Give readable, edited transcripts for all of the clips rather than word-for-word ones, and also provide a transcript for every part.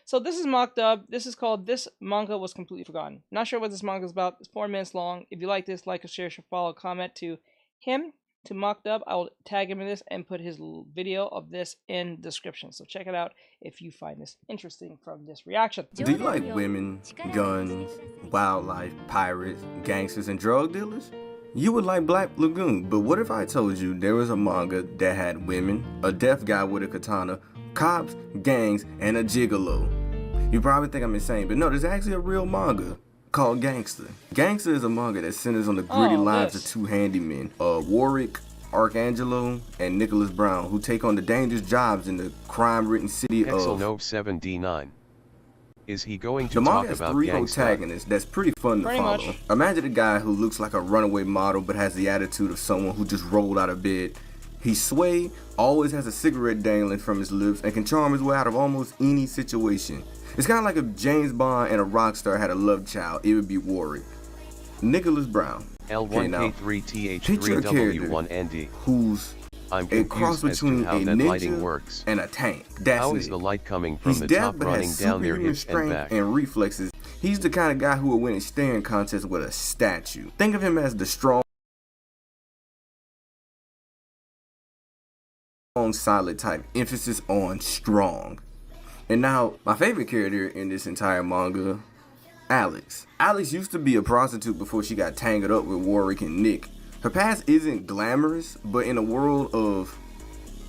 So this is mocked up. This is called This Manga Was Completely Forgotten. Not sure what this manga is about. It's 4 minutes long. If you like this, like, share, follow, comment to him, to mocked up. I will tag him in this and put his video of this in the description. So check it out if you find this interesting from this reaction. Do you like women, guns, wildlife, pirates, gangsters, and drug dealers? You would like Black Lagoon, but what if I told you there was a manga that had women, a deaf guy with a katana, cops, gangs, and a gigolo? You probably think I'm insane, but no, there's actually a real manga called Gangsta. Gangsta is a manga that centers on the gritty lives of two handymen, Warwick Archangelo and Nicholas Brown, who take on the dangerous jobs in the crime-ridden city of... Nov 7D9. Is he going to the talk manga has about 3 Gangsta? protagonists that's pretty fun to follow. Much. Imagine a guy who looks like a runaway model but has the attitude of someone who just rolled out of bed. He's sway, always has a cigarette dangling from his lips, and can charm his way out of almost any situation. It's kind of like if James Bond and a rock star had a love child, it would be Warwick. Nicholas Brown. L1K3TH3W1ND. Who's a cross between a ninja and a tank. That's How it. is the light coming from He's the deaf top but running has down near superhuman hips and strength back? and reflexes. He's the kind of guy who will win a staring contest with a statue. Think of him as the strong, solid type. Emphasis on strong. And now, my favorite character in this entire manga, Alex. Alex used to be a prostitute before she got tangled up with Warwick and Nick. Her past isn't glamorous, but in a world of...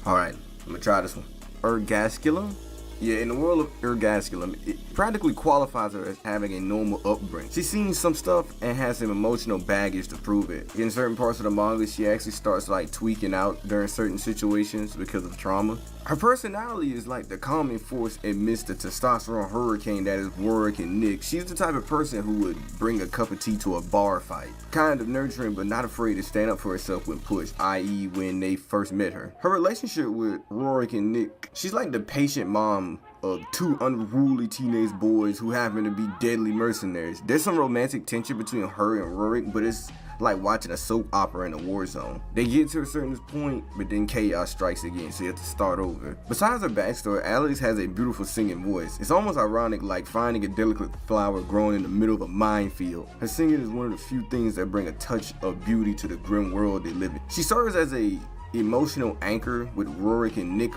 Alright, I'm gonna try this one. Ergasculum? Yeah, in the world of Ergasculum, it practically qualifies her as having a normal upbringing. She's seen some stuff and has some emotional baggage to prove it. In certain parts of the manga, she actually starts like tweaking out during certain situations because of trauma. Her personality is like the calming force amidst the testosterone hurricane that is Warwick and Nick. She's the type of person who would bring a cup of tea to a bar fight. Kind of nurturing but not afraid to stand up for herself when pushed, i.e. when they first met her. Her relationship with Warwick and Nick, she's like the patient mom of 2 unruly teenage boys who happen to be deadly mercenaries. There's some romantic tension between her and Warwick, but it's like watching a soap opera in a war zone. They get to a certain point, but then chaos strikes again, so you have to start over. Besides her backstory, Alex has a beautiful singing voice. It's almost ironic, like finding a delicate flower growing in the middle of a minefield. Her singing is one of the few things that bring a touch of beauty to the grim world they live in. She serves as a emotional anchor with Warwick and Nick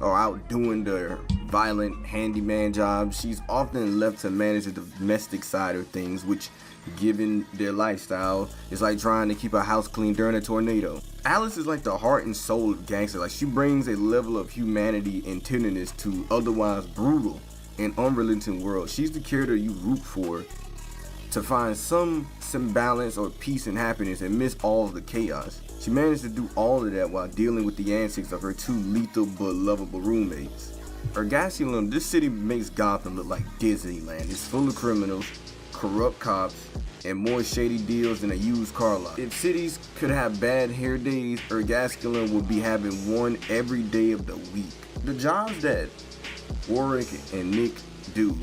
are out doing their violent handyman jobs. She's often left to manage the domestic side of things, which, given their lifestyle, is like trying to keep a house clean during a tornado. Alice is like the heart and soul of Gangsta. Like, she brings a level of humanity and tenderness to otherwise brutal and unrelenting world. She's the character you root for to find some balance or peace and happiness amidst all of the chaos. She managed to do all of that while dealing with the antics of her 2 lethal but lovable roommates. Ergasculum, this city makes Gotham look like Disneyland. It's full of criminals, corrupt cops, and more shady deals than a used car lot. If cities could have bad hair days, Ergasculum would be having one every day of the week. The jobs that Warwick and Nick do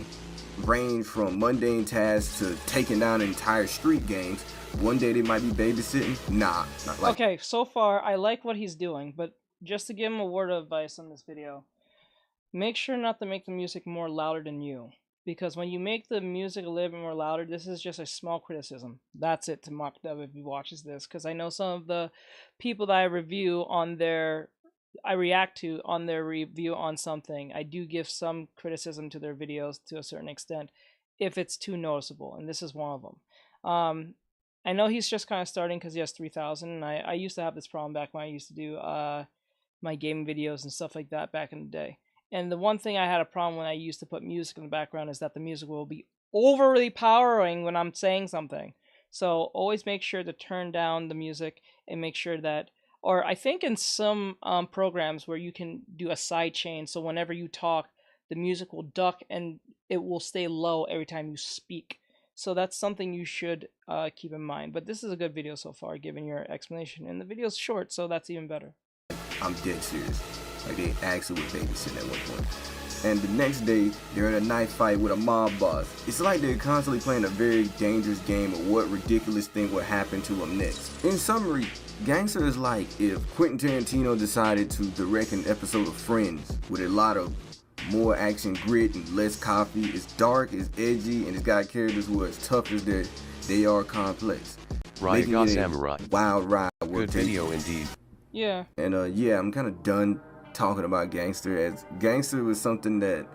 range from mundane tasks to taking down entire street gangs. One day they might be babysitting. Nah, not like. Okay, so far I like what he's doing, but just to give him a word of advice on this video, make sure not to make the music more louder than you. Because when you make the music a little bit more louder, this is just a small criticism. That's it to Mock Dub if he watches this. Because I know some of the people that I react to on their review on something, I do give some criticism to their videos to a certain extent if it's too noticeable, and this is one of them. I know he's just kind of starting because he has 3,000, and I used to have this problem back when I used to do my gaming videos and stuff like that back in the day. And the one thing I had a problem when I used to put music in the background is that the music will be overly powering when I'm saying something. So always make sure to turn down the music and make sure that, or I think in some programs where you can do a side chain, so whenever you talk, the music will duck and it will stay low every time you speak. So that's something you should keep in mind. But this is a good video so far, given your explanation. And the video's short, so that's even better. I'm dead serious. Like, they actually were babysitting at one point. And the next day, they're in a knife fight with a mob boss. It's like they're constantly playing a very dangerous game of what ridiculous thing would happen to them next. In summary, Gangsta is like if Quentin Tarantino decided to direct an episode of Friends with a lot of more action, grit, and less copy. It's dark, it's edgy, and it's got characters who are as tough as they are complex. Ryaga Samurai. Wild ride. Good video indeed. Yeah. And yeah, I'm kind of done talking about Gangster, as Gangster was something that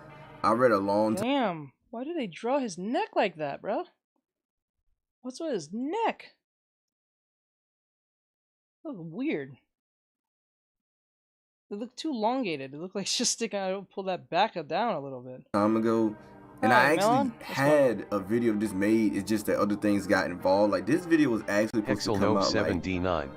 I read a long time. Damn. Why did they draw his neck like that, bro? What's with his neck? Look weird. They look too elongated. It looked like it's just sticking out. Pull that back down a little bit. Time ago, and I actually had a video of this made. It's just that other things got involved. Like this video was actually supposed to come out 7D9. Like,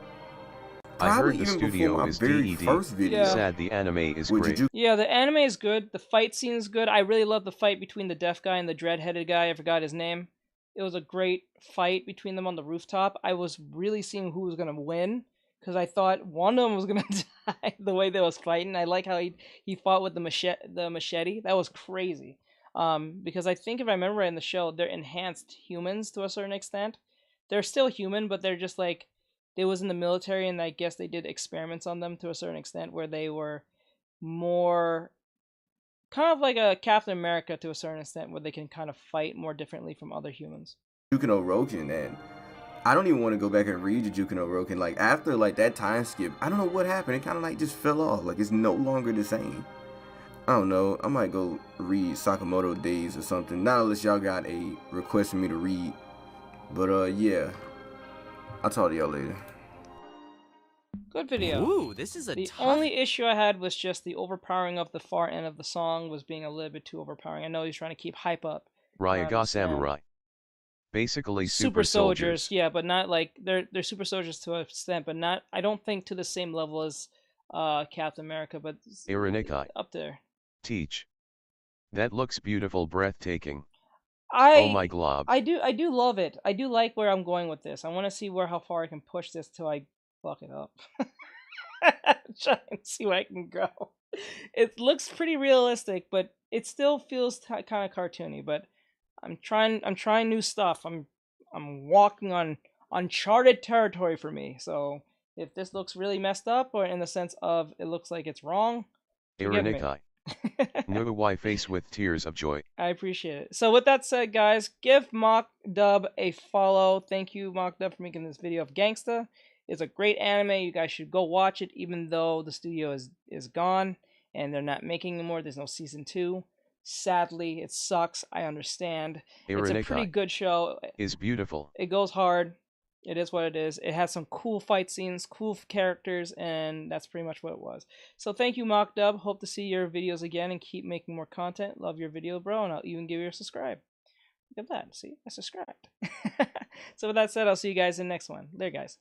I heard even the studio before my is very DED. first video. Sad the anime is great. Yeah, the anime is good. The fight scene is good. I really love the fight between the deaf guy and the dread-headed guy. I forgot his name. It was a great fight between them on the rooftop. I was really seeing who was gonna win, because I thought one of them was gonna die the way they was fighting. I like how he fought with the machete. That was crazy. Because I think if I remember right in the show, they're enhanced humans to a certain extent. They're still human, but they're just like, they was in the military, and I guess they did experiments on them to a certain extent where they were more kind of like a Captain America to a certain extent, where they can kind of fight more differently from other humans. Jujutsu no Roken, and I don't even want to go back and read Jujutsu no Roken. Like after like that time skip, I don't know what happened. It kind of like just fell off. Like it's no longer the same. I don't know. I might go read Sakamoto Days or something. Not unless y'all got a request for me to read. But yeah, I'll talk to y'all later. Good video. Ooh, this is the only issue I had was just the overpowering of the far end of the song was being a little bit too overpowering. I know he's trying to keep hype up. Ryaga Samurai. Basically super soldiers. Yeah, but not like they're super soldiers to an extent, but not, I don't think to the same level as Captain America, but Ironikai. Up there. Teach. That looks beautiful, breathtaking. Oh my glob. I do love it. I do like where I'm going with this. I want to see how far I can push this till I fuck it up. Try and see where I can go. It looks pretty realistic, but it still feels kind of cartoony. But I'm trying new stuff. I'm walking on uncharted territory for me. So if this looks really messed up, or in the sense of it looks like it's wrong, Ironikai. No why face with tears of joy. I appreciate it. So with that said, guys, give Mock Dub a follow. Thank you, Mock Dub, for making this video of Gangsta. It's a great anime. You guys should go watch it, even though the studio is gone and they're not making anymore. There's no season 2. Sadly, it sucks. I understand. It's a pretty good show. Is beautiful. It goes hard. It is what it is. It has some cool fight scenes, cool characters, and that's pretty much what it was. So thank you, Mock Dub. Hope to see your videos again and keep making more content. Love your video, bro, and I'll even give you a subscribe. Look at that. See? I subscribed. So with that said, I'll see you guys in the next one. There, guys.